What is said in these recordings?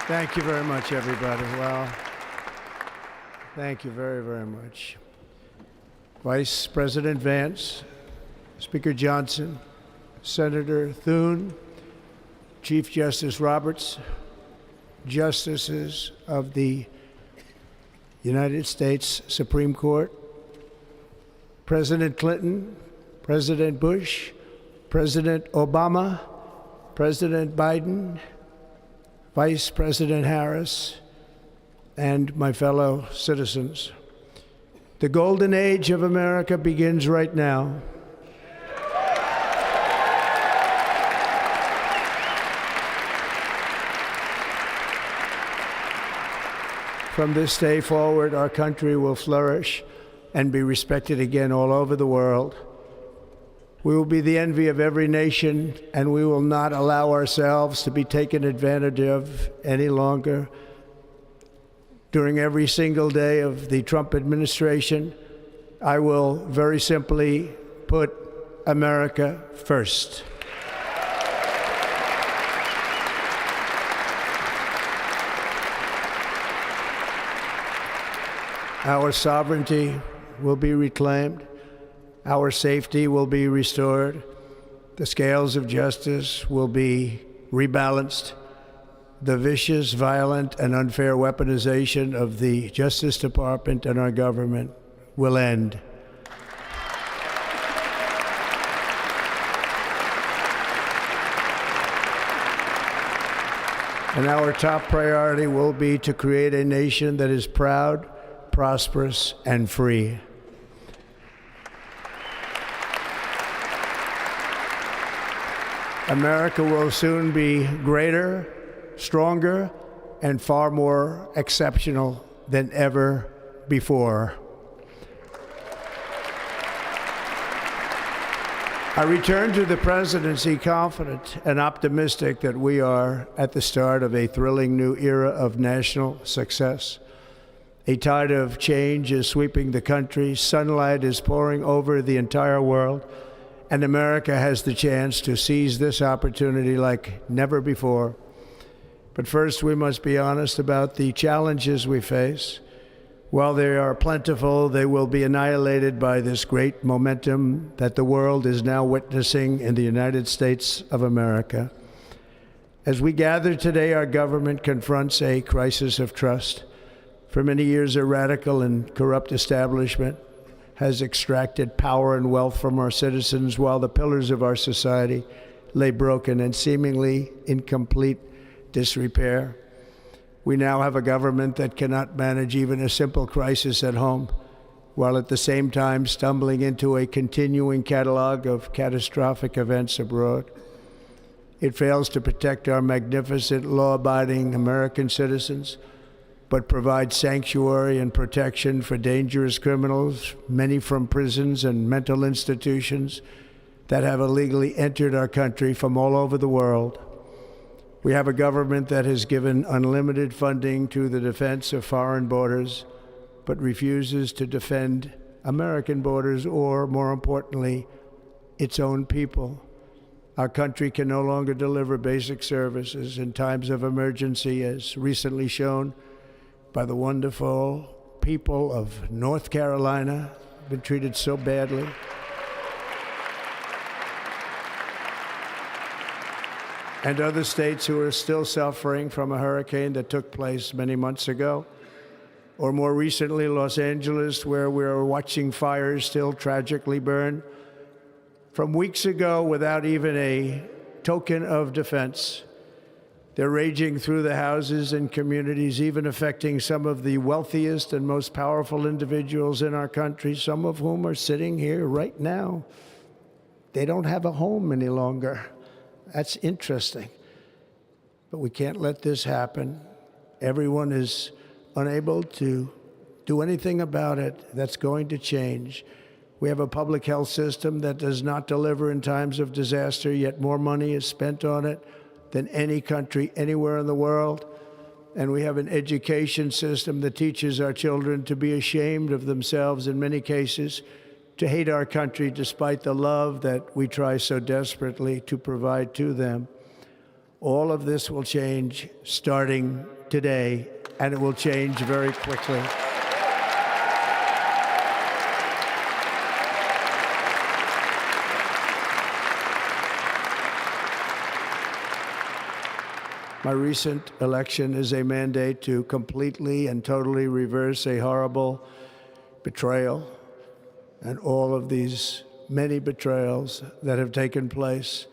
Thank you very much, everybody. Well, thank you very, very much. Vice President Vance, Speaker Johnson, Senator Thune, Chief Justice Roberts, Justices of the United States Supreme Court, President Clinton, President Bush, President Obama, President Biden, Vice President Harris, and my fellow citizens. The golden age of America begins right now. From this day forward, our country will flourish and be respected again all over the world. We will be the envy of every nation, and we will not allow ourselves to be taken advantage of any longer. During every single day of the Trump administration, I will very simply put America first. Our sovereignty will be reclaimed. Our safety will be restored. The scales of justice will be rebalanced. The vicious, violent, and unfair weaponization of the Justice Department and our government will end. And our top priority will be to create a nation that is proud, prosperous, and free. America will soon be greater, stronger, and far more exceptional than ever before. I return to the presidency confident and optimistic that we are at the start of a thrilling new era of national success. A tide of change is sweeping the country, sunlight is pouring over the entire world, and America has the chance to seize this opportunity like never before. But first, we must be honest about the challenges we face. While they are plentiful, they will be annihilated by this great momentum that the world is now witnessing in the United States of America. As we gather today, our government confronts a crisis of trust. For many years, a radical and corrupt establishment has extracted power and wealth from our citizens while the pillars of our society lay broken and seemingly in complete disrepair. We now have a government that cannot manage even a simple crisis at home, while at the same time stumbling into a continuing catalog of catastrophic events abroad. It fails to protect our magnificent, law-abiding American citizens, but provides sanctuary and protection for dangerous criminals, many from prisons and mental institutions that have illegally entered our country from all over the world. We have a government that has given unlimited funding to the defense of foreign borders, but refuses to defend American borders or, more importantly, its own people. Our country can no longer deliver basic services in times of emergency, as recently shown by the wonderful people of North Carolina, been treated so badly. And other states who are still suffering from a hurricane that took place many months ago. Or more recently, Los Angeles, where we're watching fires still tragically burn from weeks ago without even a token of defense. They're raging through the houses and communities, even affecting some of the wealthiest and most powerful individuals in our country, some of whom are sitting here right now. They don't have a home any longer. That's interesting. But we can't let this happen. Everyone is unable to do anything about it. That's going to change. We have a public health system that does not deliver in times of disaster, yet more money is spent on it than any country anywhere in the world. And we have an education system that teaches our children to be ashamed of themselves in many cases, to hate our country despite the love that we try so desperately to provide to them. All of this will change starting today, and it will change very quickly. My recent election is a mandate to completely and totally reverse a horrible betrayal and all of these many betrayals that have taken place,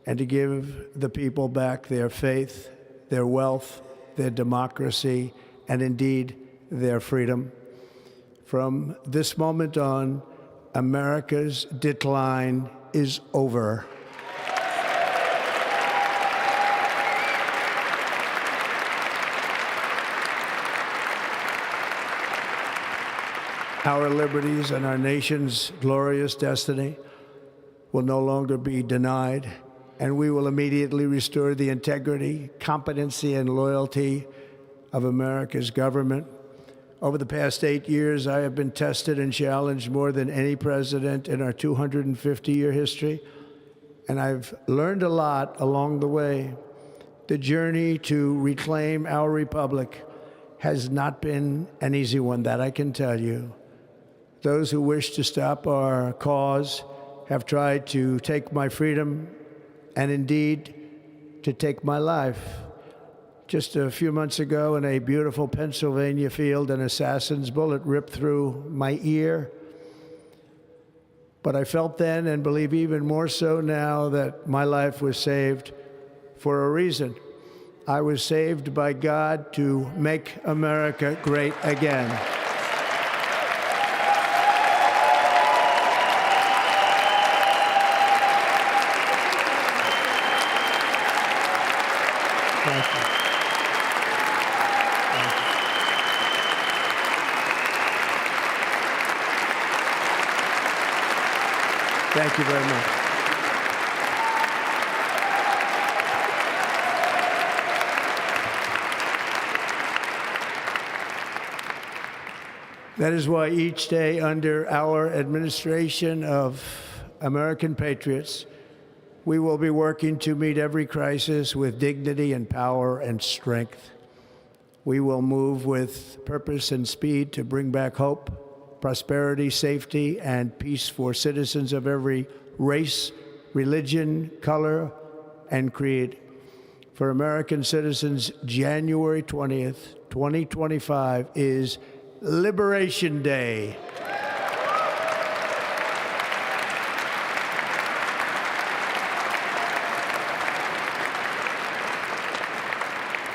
and to give the people back their faith, their wealth, their democracy, and indeed their freedom. From this moment on, America's decline is over. Our liberties and our nation's glorious destiny will no longer be denied, and we will immediately restore the integrity, competency, and loyalty of America's government. Over the past 8 years, I have been tested and challenged more than any president in our 250-year history, and I've learned a lot along the way. The journey to reclaim our republic has not been an easy one, that I can tell you. Those who wish to stop our cause have tried to take my freedom and indeed to take my life. Just a few months ago in a beautiful Pennsylvania field, an assassin's bullet ripped through my ear. But I felt then, and believe even more so now, that my life was saved for a reason. I was saved by God to make America great again. Thank you. Thank you very much. That is why each day under our administration of American patriots, we will be working to meet every crisis with dignity and power and strength. We will move with purpose and speed to bring back hope, prosperity, safety, and peace for citizens of every race, religion, color, and creed. For American citizens, January 20th, 2025 is Liberation Day.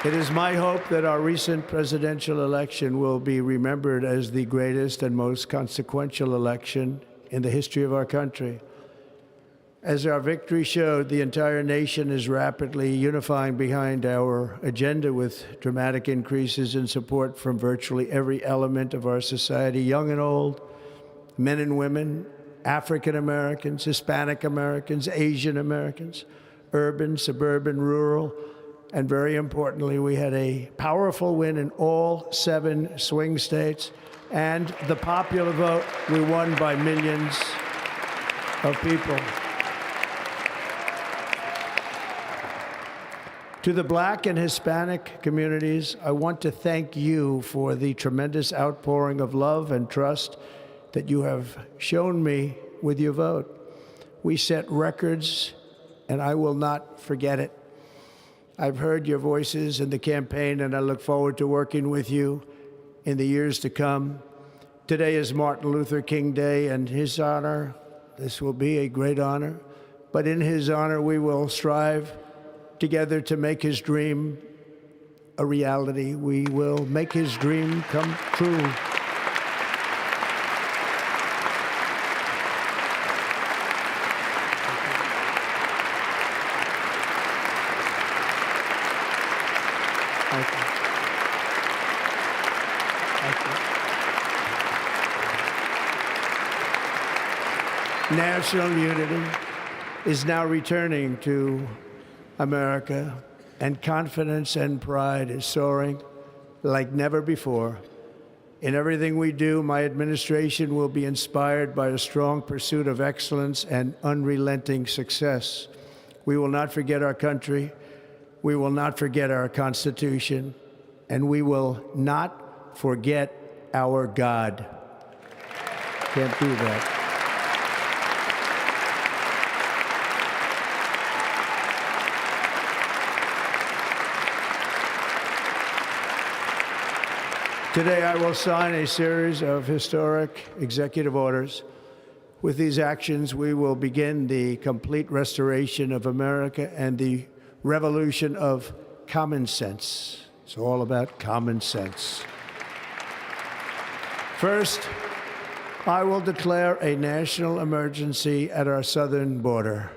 It is my hope that our recent presidential election will be remembered as the greatest and most consequential election in the history of our country. As our victory showed, the entire nation is rapidly unifying behind our agenda with dramatic increases in support from virtually every element of our society, young and old, men and women, African Americans, Hispanic Americans, Asian Americans, urban, suburban, rural. And very importantly, we had a powerful win in all 7 swing states. And the popular vote, we won by millions of people. To the Black and Hispanic communities, I want to thank you for the tremendous outpouring of love and trust that you have shown me with your vote. We set records, and I will not forget it. I've heard your voices in the campaign, and I look forward to working with you in the years to come. Today is Martin Luther King Day, and his honor, this will be a great honor, but in his honor, we will strive together to make his dream a reality. We will make his dream come true. Thank you. Thank you. National unity is now returning to America, and confidence and pride is soaring like never before. In everything we do, my administration will be inspired by a strong pursuit of excellence and unrelenting success. We will not forget our country. We will not forget our Constitution. and we will not forget our God. Can't do that. Today, I will sign a series of historic executive orders. With these actions, we will begin the complete restoration of America and the revolution of common sense. It's all about common sense. First, I will declare a national emergency at our southern border.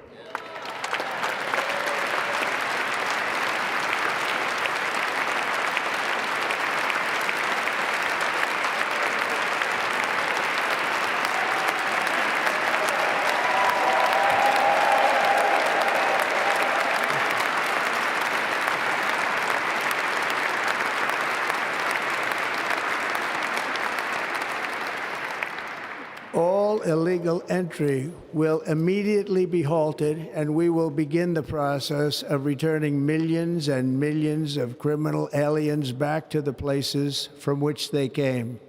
All illegal entry will immediately be halted, and we will begin the process of returning millions and millions of criminal aliens back to the places from which they came.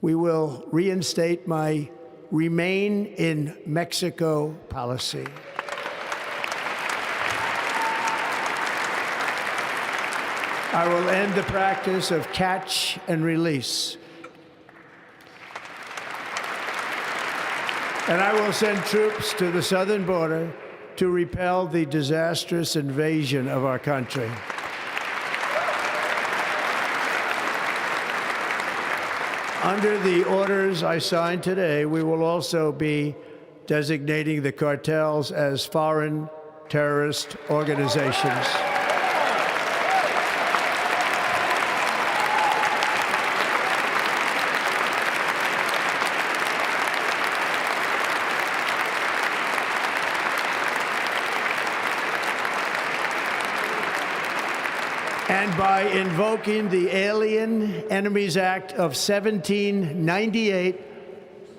We will reinstate my Remain in Mexico policy. I will end the practice of catch and release. And I will send troops to the southern border to repel the disastrous invasion of our country. Under the orders I signed today, we will also be designating the cartels as foreign terrorist organizations. And by invoking the Alien Enemies Act of 1798,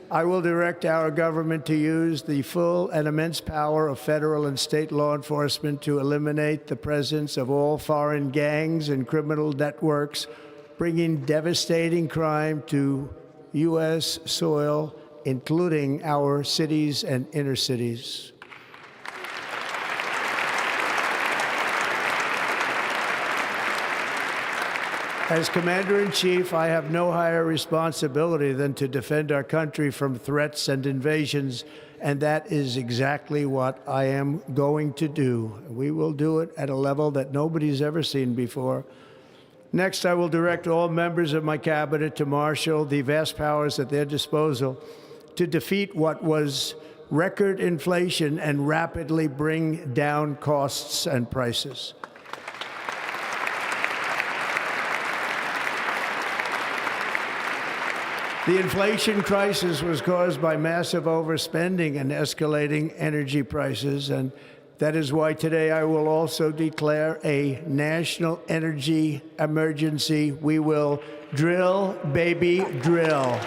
I will direct our government to use the full and immense power of federal and state law enforcement to eliminate the presence of all foreign gangs and criminal networks, bringing devastating crime to U.S. soil, including our cities and inner cities. As Commander-in-Chief, I have no higher responsibility than to defend our country from threats and invasions, and that is exactly what I am going to do. We will do it at a level that nobody's ever seen before. Next, I will direct all members of my cabinet to marshal the vast powers at their disposal to defeat what was record inflation and rapidly bring down costs and prices. The inflation crisis was caused by massive overspending and escalating energy prices, and that is why today I will also declare a national energy emergency. We will drill, baby, drill.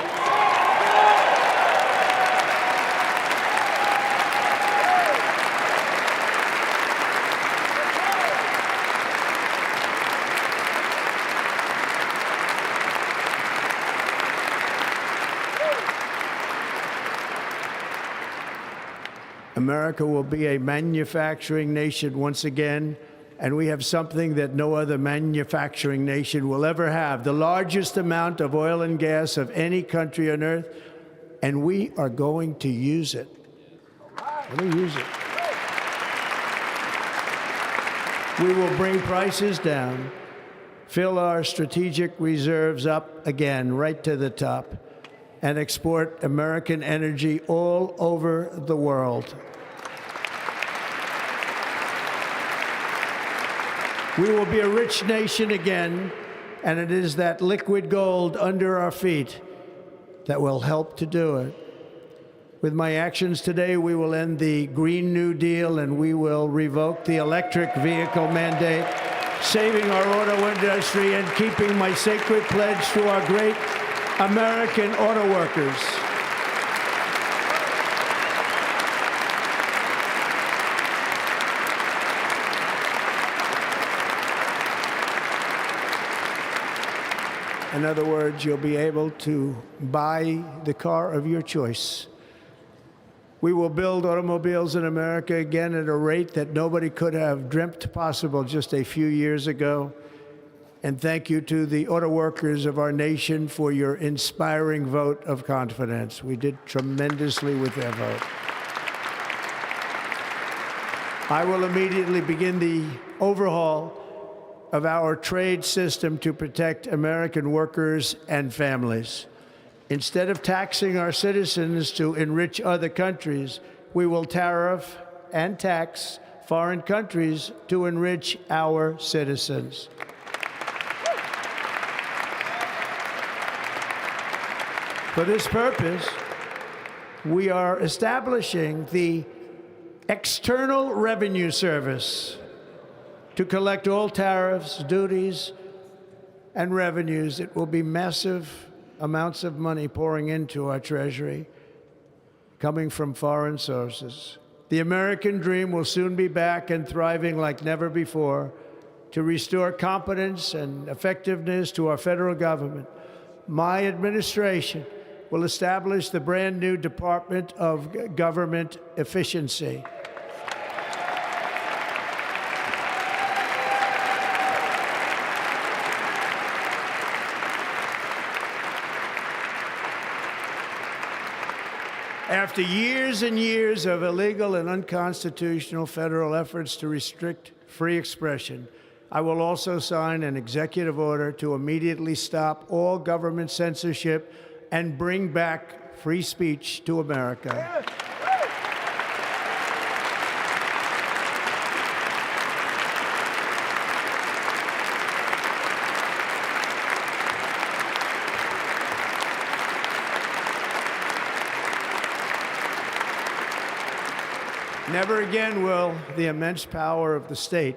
America will be a manufacturing nation once again, and we have something that no other manufacturing nation will ever have, the largest amount of oil and gas of any country on earth, and we are going to use it. We're going to use it. We will bring prices down, fill our strategic reserves up again, right to the top, and export American energy all over the world. We will be a rich nation again, and it is that liquid gold under our feet that will help to do it. With my actions today, we will end the Green New Deal, and we will revoke the electric vehicle mandate, saving our auto industry and keeping my sacred pledge to our great American auto workers. In other words, you'll be able to buy the car of your choice. We will build automobiles in America again at a rate that nobody could have dreamt possible just a few years ago. And thank you to the auto workers of our nation for your inspiring vote of confidence. We did tremendously with their vote. I will immediately begin the overhaul of our trade system to protect American workers and families. Instead of taxing our citizens to enrich other countries, we will tariff and tax foreign countries to enrich our citizens. For this purpose, we are establishing the External Revenue Service to collect all tariffs, duties, and revenues. It will be massive amounts of money pouring into our treasury, coming from foreign sources. The American dream will soon be back and thriving like never before to restore competence and effectiveness to our federal government. My administration will establish the brand new Department of Government Efficiency. After years and years of illegal and unconstitutional federal efforts to restrict free expression, I will also sign an executive order to immediately stop all government censorship and bring back free speech to America. Never again will the immense power of the state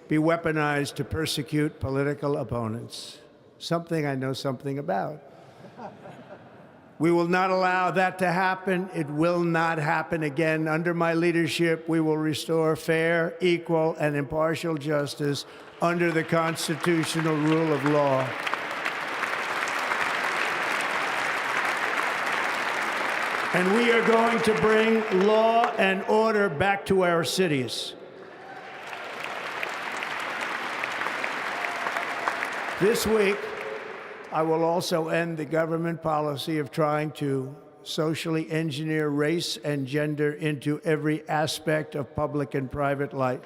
be weaponized to persecute political opponents, something I know something about. We will not allow that to happen. It will not happen again. Under my leadership, we will restore fair, equal, and impartial justice under the constitutional rule of law. And we are going to bring law and order back to our cities. This week, I will also end the government policy of trying to socially engineer race and gender into every aspect of public and private life.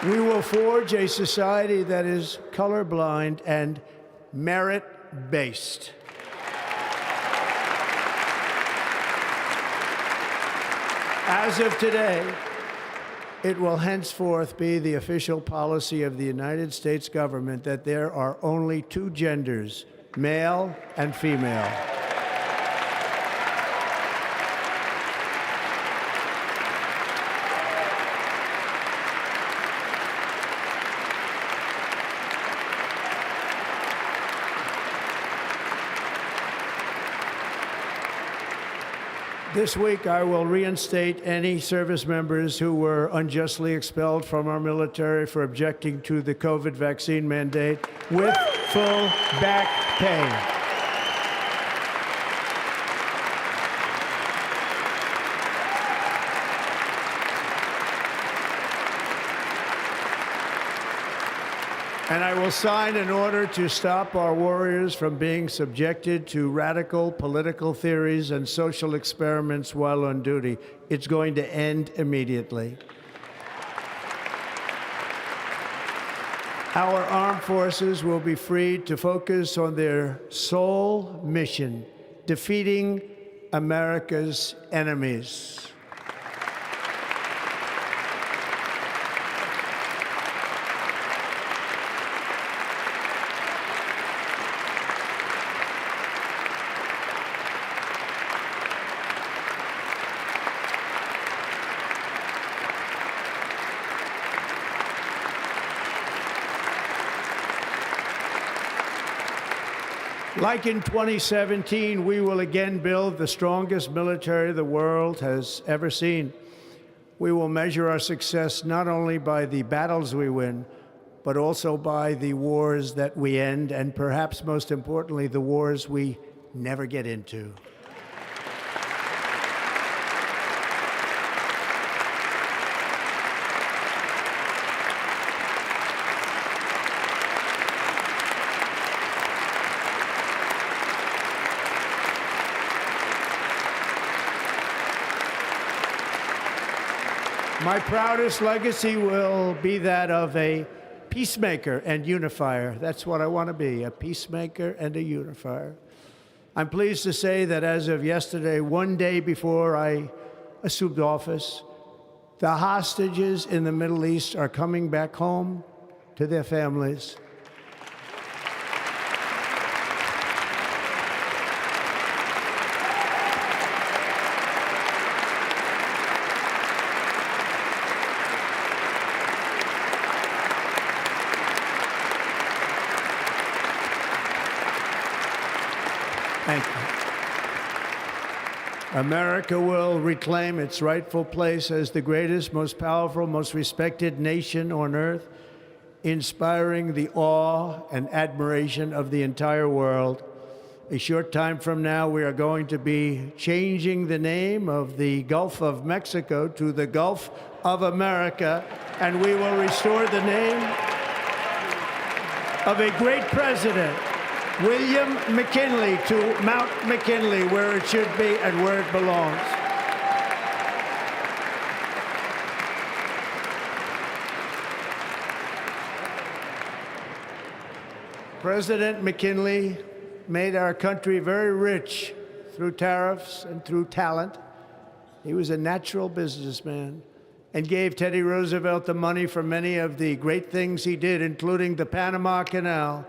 We will forge a society that is colorblind and merit-based. As of today, it will henceforth be the official policy of the United States government that there are only two genders, male and female. This week, I will reinstate any service members who were unjustly expelled from our military for objecting to the COVID vaccine mandate with full back pay. And I will sign an order to stop our warriors from being subjected to radical political theories and social experiments while on duty. It's going to end immediately. Our armed forces will be freed to focus on their sole mission, defeating America's enemies. Like in 2017, we will again build the strongest military the world has ever seen. We will measure our success not only by the battles we win, but also by the wars that we end, and perhaps most importantly, the wars we never get into. My proudest legacy will be that of a peacemaker and unifier. That's what I want to be, a peacemaker and a unifier. I'm pleased to say that as of yesterday, one day before I assumed office, the hostages in the Middle East are coming back home to their families. Thank you. America will reclaim its rightful place as the greatest, most powerful, most respected nation on earth, inspiring the awe and admiration of the entire world. A short time from now, we are going to be changing the name of the Gulf of Mexico to the Gulf of America, and we will restore the name of a great president, William McKinley, to Mount McKinley, where it should be and where it belongs. President McKinley made our country very rich through tariffs and through talent. He was a natural businessman and gave Teddy Roosevelt the money for many of the great things he did, including the Panama Canal,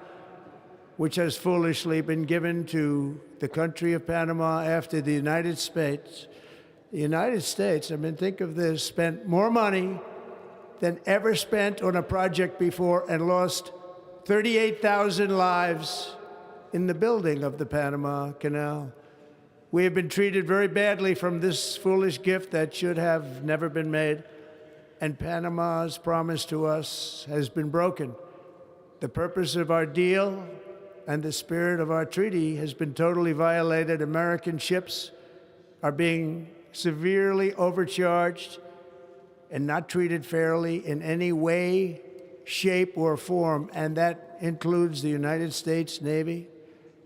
which has foolishly been given to the country of Panama after the United States. The United States, I mean, think of this, spent more money than ever spent on a project before and lost 38,000 lives in the building of the Panama Canal. We have been treated very badly from this foolish gift that should have never been made, and Panama's promise to us has been broken. The purpose of our deal and the spirit of our treaty has been totally violated. American ships are being severely overcharged and not treated fairly in any way, shape, or form, and that includes the United States Navy.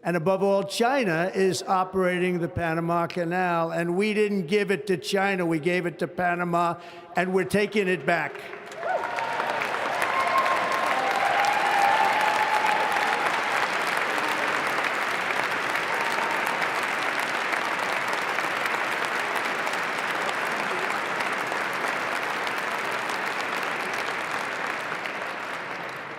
And above all, China is operating the Panama Canal, and we didn't give it to China, we gave it to Panama, and we're taking it back.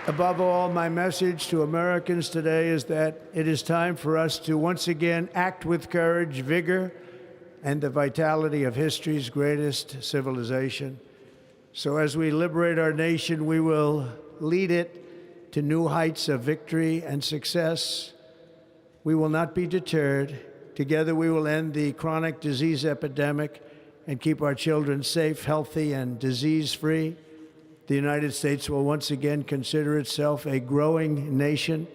Above all, my message to Americans today is that it is time for us to once again act with courage, vigor, and the vitality of history's greatest civilization. So as we liberate our nation, we will lead it to new heights of victory and success. We will not be deterred. Together we will end the chronic disease epidemic and keep our children safe, healthy, and disease-free. The United States will once again consider itself a growing nation,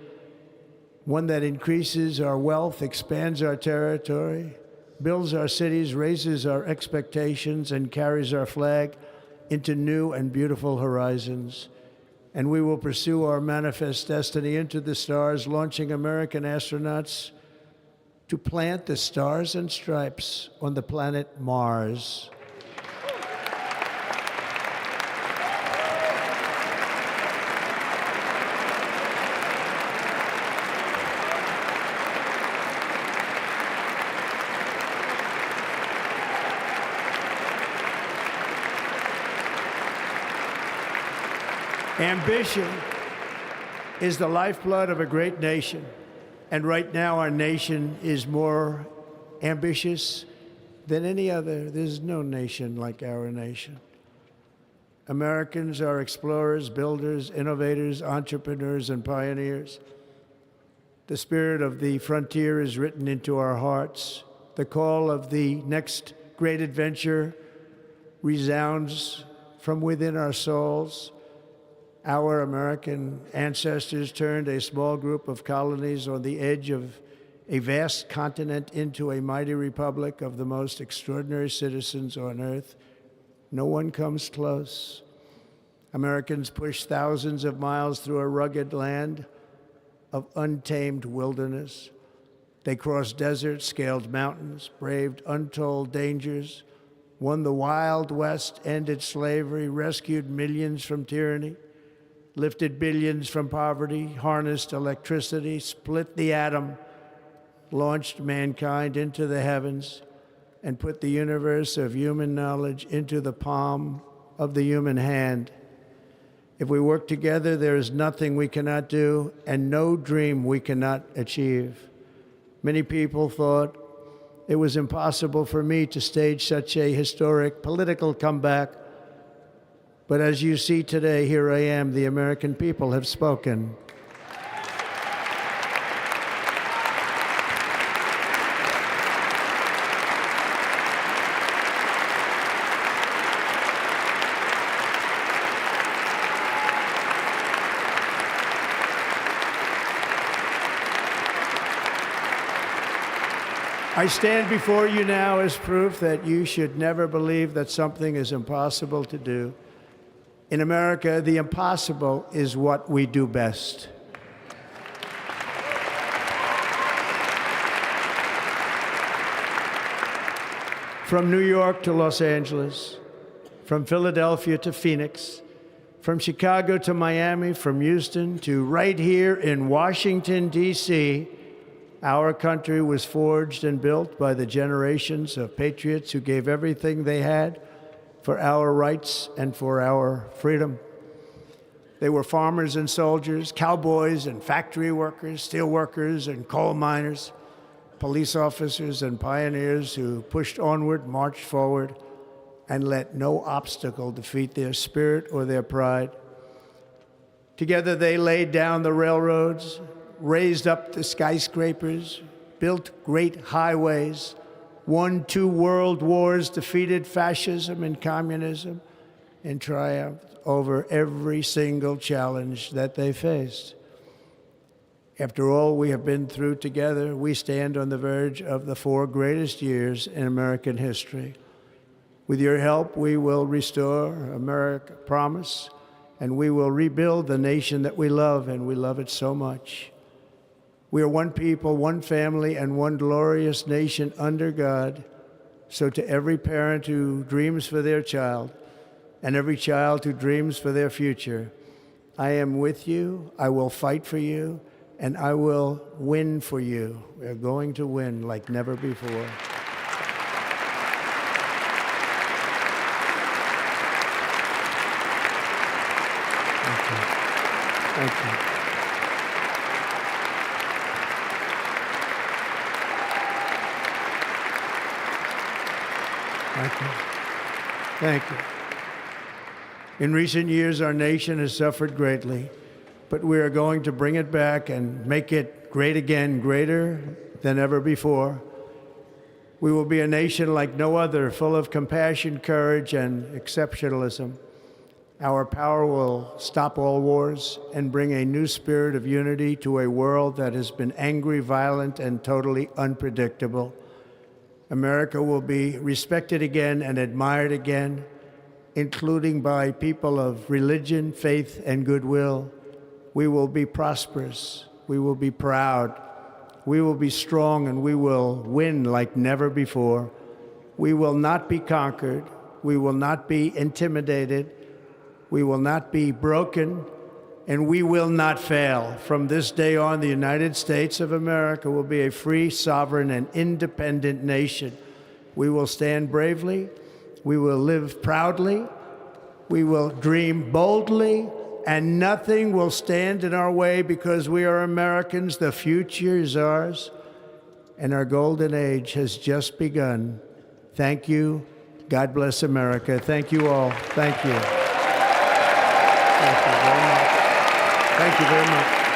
one that increases our wealth, expands our territory, builds our cities, raises our expectations, and carries our flag into new and beautiful horizons. And we will pursue our manifest destiny into the stars, launching American astronauts to plant the stars and stripes on the planet Mars. Ambition is the lifeblood of a great nation, and right now our nation is more ambitious than any other. There's no nation like our nation. Americans are explorers, builders, innovators, entrepreneurs, and pioneers. The spirit of the frontier is written into our hearts. The call of the next great adventure resounds from within our souls. Our American ancestors turned a small group of colonies on the edge of a vast continent into a mighty republic of the most extraordinary citizens on earth. No one comes close. Americans pushed thousands of miles through a rugged land of untamed wilderness. They crossed deserts, scaled mountains, braved untold dangers, won the Wild West, ended slavery, rescued millions from tyranny, lifted billions from poverty, harnessed electricity, split the atom, launched mankind into the heavens, and put the universe of human knowledge into the palm of the human hand. If we work together, there is nothing we cannot do and no dream we cannot achieve. Many people thought it was impossible for me to stage such a historic political comeback. But as you see today, here I am. The American people have spoken. I stand before you now as proof that you should never believe that something is impossible to do. In America, the impossible is what we do best. From New York to Los Angeles, from Philadelphia to Phoenix, from Chicago to Miami, from Houston to right here in Washington, D.C., our country was forged and built by the generations of patriots who gave everything they had for our rights and for our freedom. They were farmers and soldiers, cowboys and factory workers, steel workers and coal miners, police officers and pioneers who pushed onward, marched forward, and let no obstacle defeat their spirit or their pride. Together they laid down the railroads, raised up the skyscrapers, built great highways, won 2 world wars, defeated fascism and communism, and triumphed over every single challenge that they faced. After all we have been through together, we stand on the verge of the 4 greatest years in American history. With your help, we will restore America, promise, and we will rebuild the nation that we love, and we love it so much. We are one people, one family, and one glorious nation under God. So to every parent who dreams for their child, and every child who dreams for their future, I am with you, I will fight for you, and I will win for you. We are going to win like never before. Thank you. Thank you. Thank you. In recent years, our nation has suffered greatly, but we are going to bring it back and make it great again, greater than ever before. We will be a nation like no other, full of compassion, courage, and exceptionalism. Our power will stop all wars and bring a new spirit of unity to a world that has been angry, violent, and totally unpredictable. America will be respected again and admired again, including by people of religion, faith, and goodwill. We will be prosperous. We will be proud. We will be strong, and we will win like never before. We will not be conquered. We will not be intimidated. We will not be broken, and we will not fail. From this day on, the United States of America will be a free, sovereign, and independent nation. We will stand bravely. We will live proudly. We will dream boldly, and nothing will stand in our way because we are Americans. The future is ours, and our golden age has just begun. Thank you. God bless America. Thank you all. Thank you. Thank you very much. Thank you very much.